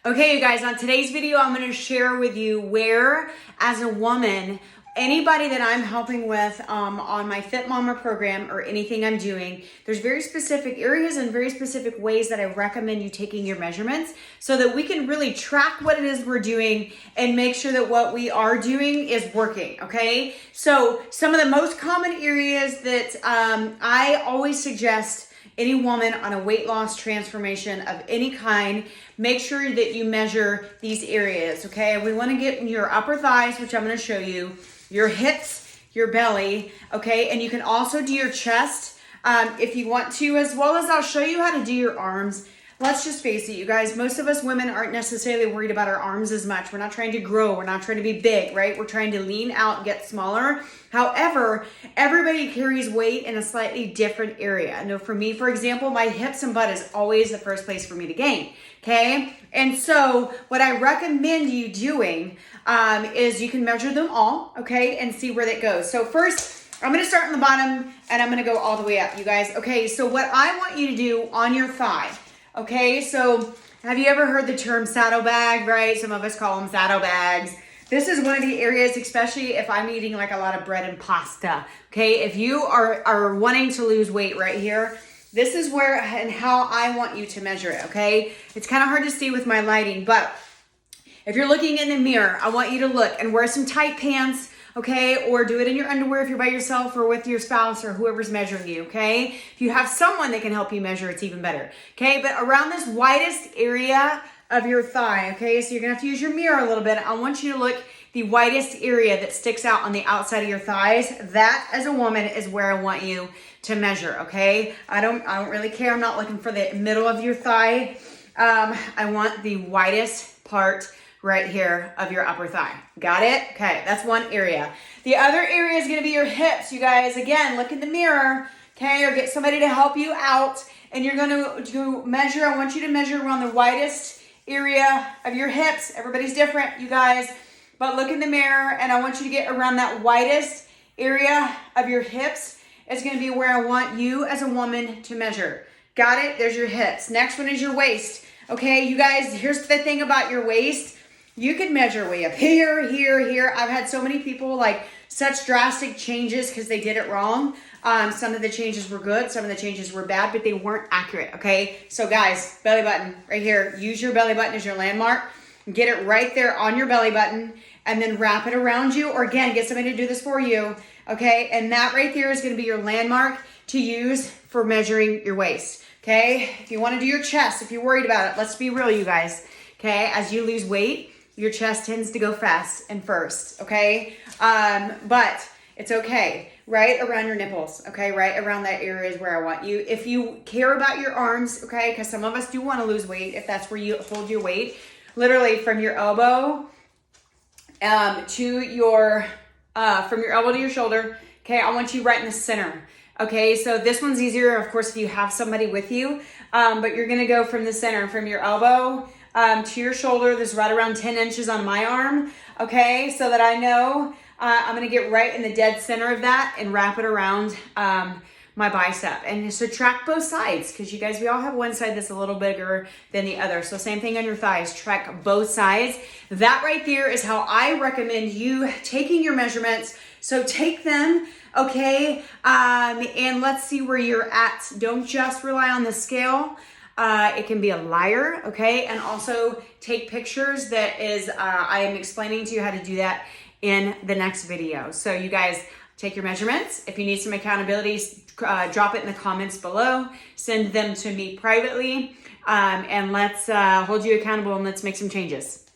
Okay, you guys, on today's video, I'm going to share with you where, as a woman, anybody that I'm helping with on my Fit Mama program or anything I'm doing, there's very specific areas and very specific ways that I recommend you taking your measurements so that we can really track what it is we're doing and make sure that what we are doing is working, okay? So some of the most common areas that I always suggest any woman on a weight loss transformation of any kind, make sure that you measure these areas, okay? We want to get your upper thighs, which I'm going to show you, your hips, your belly, okay? And you can also do your chest if you want to, as well as I'll show you how to do your arms. Let's just face it, you guys, most of us women aren't necessarily worried about our arms as much. We're not trying to grow. We're not trying to be big, right? We're trying to lean out and get smaller. However, everybody carries weight in a slightly different area. I know for me, for example, my hips and butt is always the first place for me to gain, okay? And so what I recommend you doing is you can measure them all, okay, and see where that goes. So first, I'm going to start on the bottom and I'm going to go all the way up, you guys. Okay, so what I want you to do on your thigh, okay, so have you ever heard the term saddlebag, right? Some of us call them saddlebags. This is one of the areas, especially if I'm eating like a lot of bread and pasta, okay? If you are wanting to lose weight right here, this is where and how I want you to measure it, okay? It's kind of hard to see with my lighting, but if you're looking in the mirror, I want you to look and wear some tight pants, okay? Or do it in your underwear if you're by yourself or with your spouse or whoever's measuring you, okay? If you have someone that can help you measure, it's even better, okay? But around this widest area of your thigh, okay? So you're gonna have to use your mirror a little bit. I want you to look the widest area that sticks out on the outside of your thighs. That, as a woman, is where I want you to measure, okay? I don't really care. I'm not looking for the middle of your thigh. I want the widest part right here of your upper thigh. Got it? Okay, that's one area. The other area is gonna be your hips. You guys, again, look in the mirror, okay, or get somebody to help you out, and you're gonna measure. I want you to measure around the widest area of your hips. Everybody's different, you guys, but look in the mirror, and I want you to get around that widest area of your hips. It's gonna be where I want you as a woman to measure. Got it? There's your hips. Next one is your waist. Okay, you guys, here's the thing about your waist. You can measure way up here, here, here. I've had so many people like such drastic changes because they did it wrong. Some of the changes were good, some of the changes were bad, but they weren't accurate, okay? So guys, belly button right here. Use your belly button as your landmark. Get it right there on your belly button and then wrap it around you, or again, get somebody to do this for you, okay? And that right there is gonna be your landmark to use for measuring your waist, okay? If you wanna do your chest, if you're worried about it, let's be real, you guys, okay? As you lose weight, your chest tends to go fast and first, okay? But it's okay, right around your nipples, okay? Right around that area is where I want you. If you care about your arms, okay, because some of us do want to lose weight, if that's where you hold your weight, literally from your elbow to your, from your elbow to your shoulder, okay? I want you right in the center, okay? So this one's easier, of course, if you have somebody with you, but you're gonna go from the center, from your elbow to your shoulder. This is right around 10 inches on my arm, okay? So that I know I'm gonna get right in the dead center of that and wrap it around my bicep. And so track both sides, because you guys, we all have one side that's a little bigger than the other. So same thing on your thighs, track both sides. That right there is how I recommend you taking your measurements. So take them, okay? And let's see where you're at. Don't just rely on the scale. It can be a liar, okay? And also take pictures. That is, I am explaining to you how to do that in the next video. So you guys take your measurements. If you need some accountability, drop it in the comments below. Send them to me privately, and let's hold you accountable and let's make some changes.